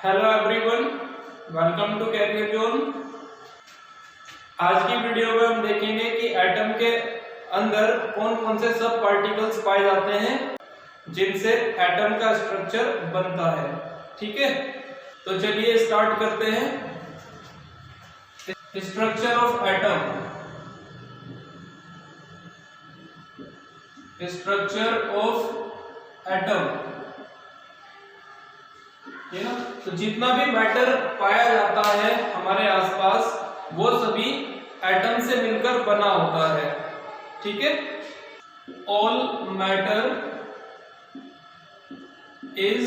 Hello everyone, welcome to career zone. आज की video में हम देखेंगे कि एटम के अंदर कौन कौन से सब पार्टिकल्स पाए जाते हैं जिनसे एटम का स्ट्रक्चर बनता है। ठीक है, तो चलिए स्टार्ट करते हैं। Structure of atom. Structure of atom, है ना। तो जितना भी मैटर पाया जाता है हमारे आसपास वो सभी एटम से मिलकर बना होता है। ठीक है, all matter is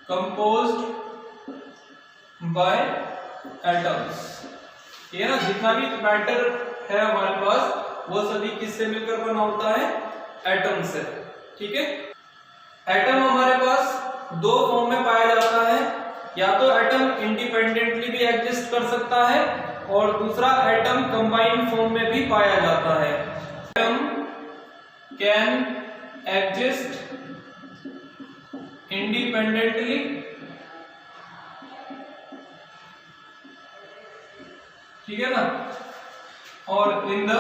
composed bye atoms. ये ना, जितना भी मैटर है हमारे पास वो सभी किससे मिलकर बना होता है? एटम से। ठीक है, एटम हमारे पास दो फॉर्म में पाया जाता है। या तो एटम इंडिपेंडेंटली भी एग्जिस्ट कर सकता है और दूसरा एटम कंबाइंड फॉर्म में भी पाया जाता है। एटम कैन एग्जिस्ट इंडिपेंडेंटली ठीक है ना, और इन द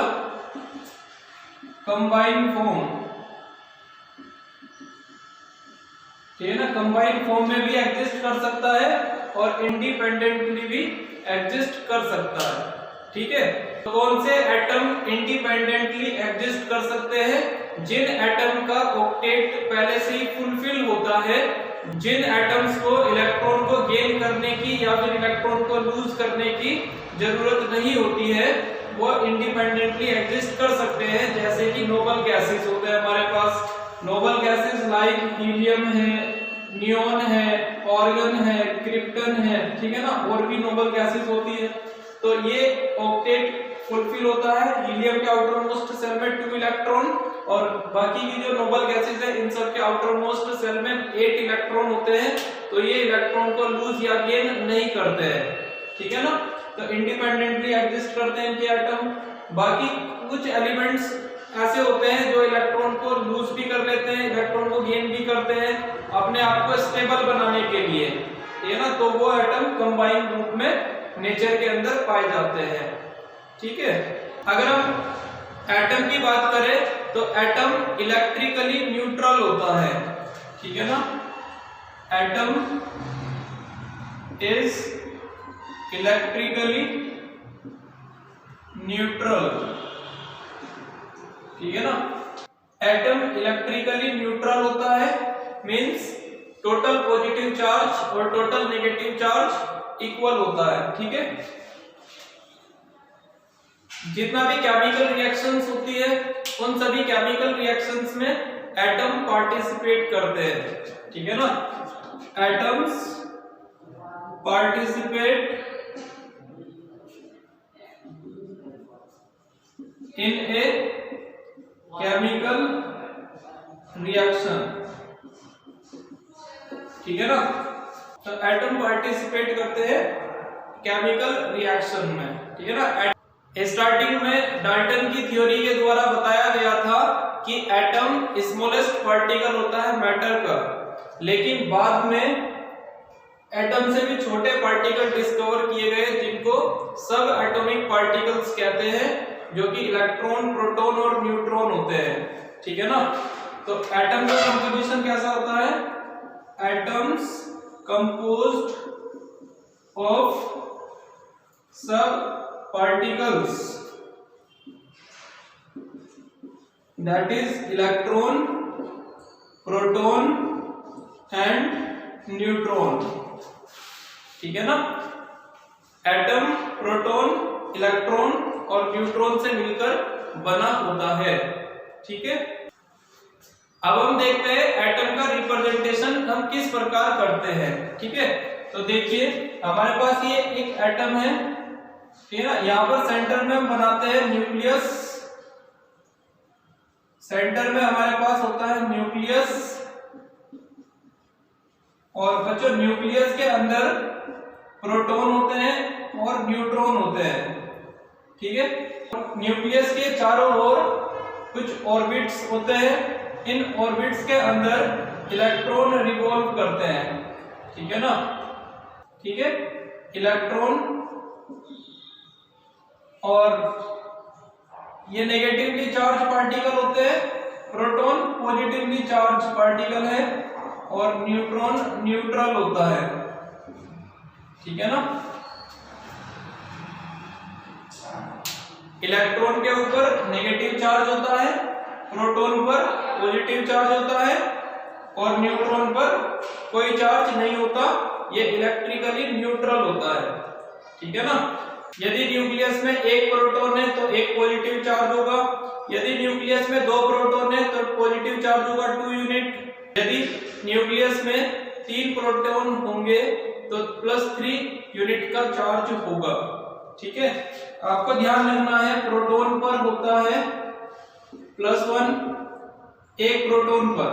कंबाइंड फॉर्म, ठीक है ना, कंबाइंड फॉर्म में भी एग्जिस्ट कर सकता है और इंडिपेंडेंटली भी एग्जिस्ट कर सकता है। ठीक है, तो कौन से एटम इंडिपेंडेंटली एग्जिस्ट कर सकते हैं? जिन एटम का ऑक्टेट पहले से ही फुलफिल होता है, जिन एटम्स को इलेक्ट्रॉन को गेन करने की या फिर इलेक्ट्रॉन को लूज करने की जरूरत नहीं होती है, वो इंडिपेंडेंटली एग्जिस्ट कर सकते हैं। जैसे कि नोबल गैसेस होते हैं हमारे पास। नोबल गैसेस लाइक हीलियम है, नियोन है, ऑर्गन है, क्रिप्टन है। ठीक है ना, और भी नोबल गैसेस होती है। तो ये ऑक्टेट फुलफिल होता है। हीलियम के आउटर मोस्ट सेल में 2 इलेक्ट्रॉन और बाकी की जो नोबल गैसेस है इन सब के आउटर मोस्ट सेल में 8 इलेक्ट्रॉन होते हैं। तो ये इलेक्ट्रॉन को लूज या गेन नहीं करते हैं। ठीक है ना, तो इंडिपेंडेंटली एग्जिस्ट करते हैं इनके एटम। बाकी कुछ एलिमेंट्स ऐसे होते हैं जो इलेक्ट्रॉन को लूज भी कर लेते हैं, इलेक्ट्रॉन को गेन भी करते हैं अपने आप को स्टेबल बनाने के लिए। ठीक है ना, तो वो एटम कंबाइंड रूप में नेचर के अंदर पाए जाते हैं। ठीक है, अगर हम एटम की बात करें तो एटम इलेक्ट्रिकली न्यूट्रल होता है। ठीक है ना, एटम इज इलेक्ट्रिकली न्यूट्रल। ठीक है ना, एटम इलेक्ट्रिकली न्यूट्रल होता है, मींस टोटल पॉजिटिव चार्ज और टोटल नेगेटिव चार्ज इक्वल होता है। ठीक है, जितना भी केमिकल रिएक्शंस होती है उन सभी केमिकल रिएक्शंस में एटम पार्टिसिपेट करते हैं। ठीक है ना, atoms participate in a chemical reaction. ठीक है ना, तो एटम पार्टिसिपेट करते हैं केमिकल रिएक्शन में। ठीक है ना, स्टार्टिंग में डाल्टन की थ्योरी के द्वारा बताया गया था कि एटम स्मॉलेस्ट पार्टिकल होता है मैटर का, लेकिन बाद में एटम से भी छोटे पार्टिकल डिस्कवर किए गए जिनको सब एटॉमिक पार्टिकल्स कहते हैं, जो कि इलेक्ट्रॉन, प्रोटॉन और न्यूट्रॉन होते हैं। ठीक है ना, तो एटम का कंपोजिशन कैसा होता है? एटम्स कंपोज्ड ऑफ सब particles, that is electron, proton and neutron. ठीक है ना, एटम प्रोटॉन, इलेक्ट्रॉन और न्यूट्रॉन से मिलकर बना होता है। ठीक है, अब हम देखते हैं एटम का रिप्रेजेंटेशन हम किस प्रकार करते हैं। ठीक है, तो देखिए हमारे पास ये एक एटम है। ठीक है ना, यहाँ पर सेंटर में हम बनाते हैं न्यूक्लियस। सेंटर में हमारे पास होता है न्यूक्लियस और बच्चों न्यूक्लियस के अंदर प्रोटॉन होते हैं और न्यूट्रॉन होते हैं। ठीक है, न्यूक्लियस के चारों ओर कुछ ऑर्बिट्स होते हैं। इन ऑर्बिट्स के अंदर इलेक्ट्रॉन रिवॉल्व करते हैं। ठीक है ना, ठीक है। इलेक्ट्रॉन और ये नेगेटिवली चार्ज पार्टिकल होते हैं, प्रोटॉन पॉजिटिवली चार्ज पार्टिकल है और न्यूट्रॉन न्यूट्रल होता है, ठीक है ना। इलेक्ट्रॉन के ऊपर नेगेटिव चार्ज होता है, प्रोटॉन पर पॉजिटिव चार्ज होता है और न्यूट्रॉन पर कोई चार्ज नहीं होता, ये इलेक्ट्रिकली न्यूट्रल होता है, ठीक है ना। यदि न्यूक्लियस में एक प्रोटॉन है तो एक पॉजिटिव चार्ज होगा, यदि न्यूक्लियस में दो प्रोटॉन है तो पॉजिटिव चार्ज होगा 2 यूनिट, यदि न्यूक्लियस में 3 प्रोटॉन होंगे तो +3 यूनिट का चार्ज होगा, ठीक है। आपको ध्यान रखना है प्रोटॉन पर होता है +1, एक प्रोटॉन पर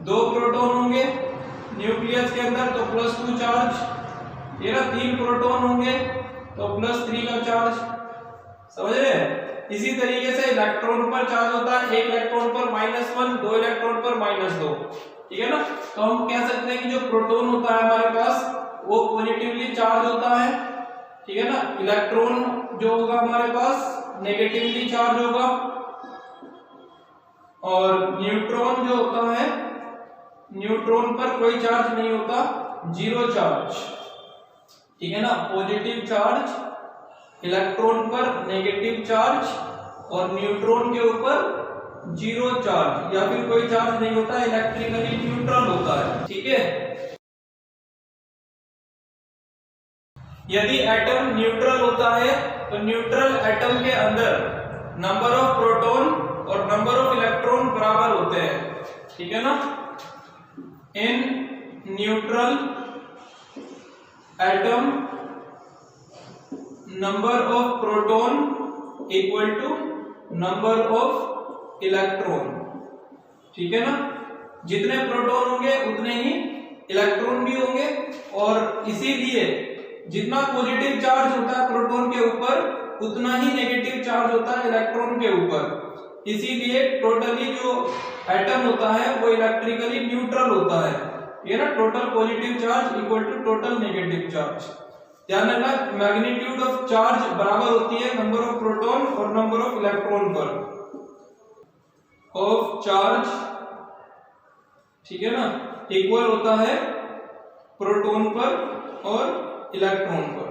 2 प्रोटॉन होंगे न्यूक्लियस के अंदर तो +2 चार्ज, ये ना 3 प्रोटॉन होंगे तो +3 का चार्ज, समझ रहे हैं। इसी तरीके से इलेक्ट्रॉन पर चार्ज होता है, एक इलेक्ट्रॉन पर -1, 2 इलेक्ट्रॉन पर -2, ठीक है ना। तो हम कह सकते हैं कि जो प्रोटॉन होता है हमारे पास वो पॉजिटिवली चार्ज होता है, ठीक है ना। इलेक्ट्रॉन जो होगा हमारे पास नेगेटिवली चार्ज होगा और न्यूट्रॉन जो होता है, न्यूट्रॉन पर कोई चार्ज नहीं होता, 0 चार्ज, ठीक है ना। पॉजिटिव चार्ज इलेक्ट्रॉन पर, नेगेटिव चार्ज और न्यूट्रॉन के ऊपर 0 चार्ज या फिर कोई चार्ज नहीं होता, इलेक्ट्रिकली न्यूट्रल होता है, ठीक है। यदि एटम न्यूट्रल होता है तो न्यूट्रल एटम के अंदर नंबर ऑफ प्रोटॉन और नंबर ऑफ इलेक्ट्रॉन बराबर होते हैं, ठीक है ना। In neutral atom number of proton equal to number of electron, ठीक है ना। जितने प्रोटॉन होंगे उतने ही इलेक्ट्रॉन भी होंगे और इसीलिए जितना पॉजिटिव चार्ज होता है प्रोटॉन के ऊपर उतना ही नेगेटिव चार्ज होता है इलेक्ट्रॉन के ऊपर, इसीलिए टोटली जो एटम होता है वो इलेक्ट्रिकली न्यूट्रल होता है, ये ना। Total positive charge equal to total negative charge. ध्यान रखना मैग्नीट्यूड ऑफ चार्ज बराबर होती है नंबर ऑफ प्रोटॉन और नंबर ऑफ इलेक्ट्रॉन पर, ऑफ चार्ज, ठीक है ना, इक्वल होता है प्रोटॉन पर और इलेक्ट्रॉन पर।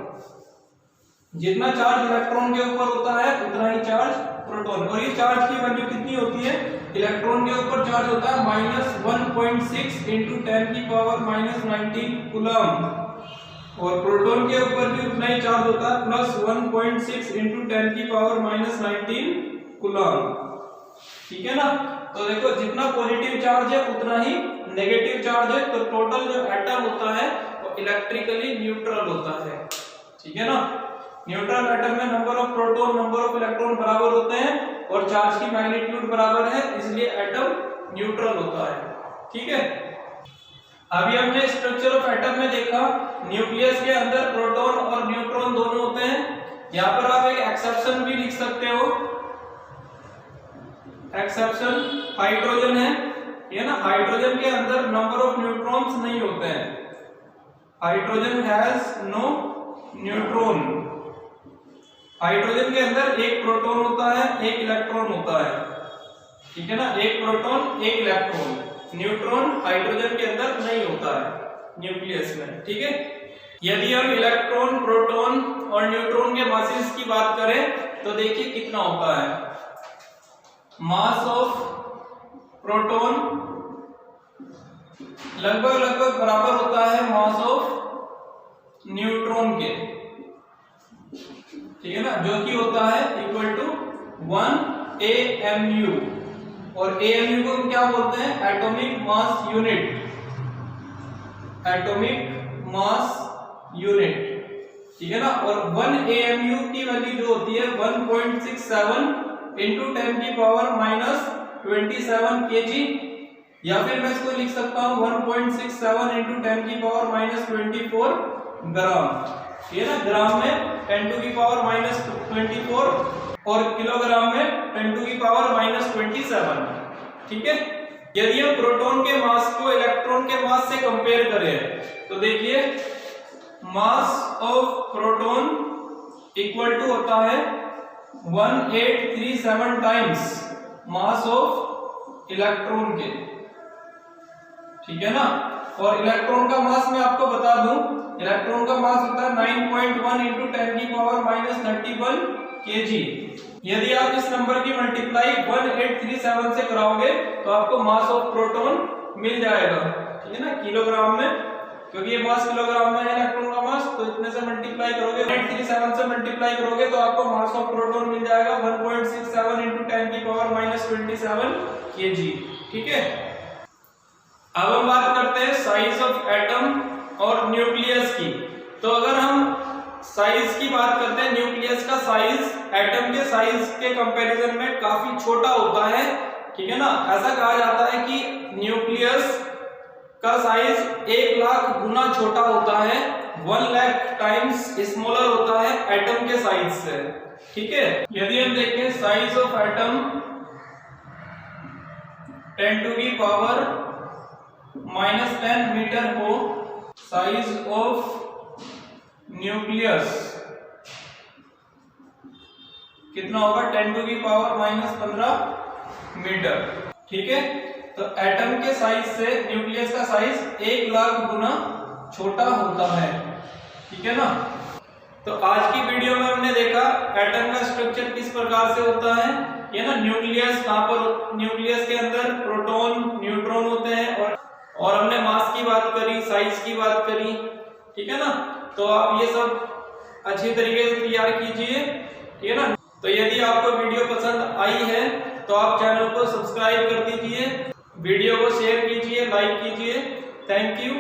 जितना चार्ज इलेक्ट्रॉन के ऊपर होता है उतना ही चार्ज प्रोटॉन, और ये चार्ज की वैल्यू कितनी होती है, इलेक्ट्रॉन के ऊपर चार्ज होता है -1.6 × 10⁻⁻19 कूलम और प्रोटॉन के ऊपर भी उतना ही चार्ज होता है +1.6 × 10⁻⁻19 कूलम, ठीक है ना। तो देखो जितना पॉजिटिव चार्ज है उतना ही नेगेटिव चार्ज है, तो टोटल जो एटम होता है वो इलेक्ट्रिकली न्यूट्रल होता है, ठीक है ना। न्यूट्रल एटम में number of proton number of electron बराबर होते हैं और चार्ज की मैग्नीट्यूड बराबर है, इसलिए एटम न्यूट्रल होता है, ठीक है। अभी हमने स्ट्रक्चर ऑफ एटम में देखा न्यूक्लियस के अंदर प्रोटॉन और न्यूट्रॉन दोनों होते हैं। यहाँ पर आप एक एक्सेप्शन भी लिख सकते हो, एक्सेप्शन हाइड्रोजन है ना। हाइड्रोजन के अंदर नंबर ऑफ न्यूट्रॉन्स नहीं होते हैं, hydrogen has no neutron. Hydrogen के अंदर एक प्रोटॉन होता है, एक इलेक्ट्रॉन होता है, ठीक है ना। एक प्रोटॉन एक इलेक्ट्रॉन, न्यूट्रॉन हाइड्रोजन के अंदर नहीं होता है न्यूक्लियस में, ठीक है। यदि हम इलेक्ट्रॉन, प्रोटॉन और न्यूट्रॉन के मासेस की बात करें तो देखिए कितना होता है। मास ऑफ प्रोटॉन लगभग बराबर होता है मास ऑफ न्यूट्रॉन के, ठीक है ना, जो कि होता है इक्वल टू 1 AMU और AMU को हम क्या बोलते हैं, atomic mass unit, atomic mass unit, ठीक है ना। और 1 AMU की वैल्यू जो होती है 1.67 × 10⁻⁻27 kg, या फिर मैं इसको लिख सकता हूं 1.67 × 10⁻⁻24 ग्राम, ये ना। ग्राम में 10⁻⁻24 और किलोग्राम में 10⁻⁻27, ठीक है। यदि हम प्रोटॉन के मास को इलेक्ट्रॉन के मास से कंपेयर करें तो देखिए mass of proton equal to होता है 1837 टाइम्स मास ऑफ इलेक्ट्रॉन के, ठीक है ना। और इलेक्ट्रॉन का मास मैं आपको बता दूं, इलेक्ट्रॉन का मास होता है 9.1 × 10⁻³ kg। यदि आप इस नंबर की मल्टीप्लाई 1837 से कराओगे तो आपको मास ऑफ प्रोटॉन मिल जाएगा, ठीक है ना, किलोग्राम में, क्योंकि ये मास किलोग्राम में है इलेक्ट्रॉन का मास। तो इतने से मल्टीप्लाई करोगे, 1837 से मल्टीप्लाई करोगे तो आपको मास ऑफ प्रोटॉन मिल जाएगा 1.67 × 10⁻27 kg, ठीक है। अब हम बात करते हैं साइज ऑफ एटम और न्यूक्लियस की। तो अगर हम साइज की बात करते हैं, न्यूक्लियस का साइज एटम के साइज के कंपैरिजन में काफी छोटा होता है, ठीक है ना। ऐसा कहा जाता है कि न्यूक्लियस का साइज 1 लाख गुना छोटा होता है, 1 लाख टाइम्स स्मॉलर होता है एटम के साइज से, ठीक है। यदि हम देखें साइज ऑफ एटम 10⁻⁻10 मीटर हो, साइज ऑफ न्यूक्लियस कितना होगा 10⁻⁻15 मीटर, ठीक है। तो एटम के साइज से न्यूक्लियस का साइज 1 लाख गुना छोटा होता है, ठीक है ना। तो आज की वीडियो में हमने देखा एटम का स्ट्रक्चर किस प्रकार से होता है, ये ना, न्यूक्लियस कहां पर, न्यूक्लियस के अंदर प्रोटॉन न्यूट्रॉन होते हैं, और हमने मास की बात करी, साइज की बात करी, ठीक है ना। तो आप ये सब अच्छी तरीके से तैयार कीजिए, ठीक है ना। तो यदि आपको वीडियो पसंद आई है तो आप चैनल को सब्सक्राइब कर दीजिए, वीडियो को शेयर कीजिए, लाइक कीजिए। Thank you.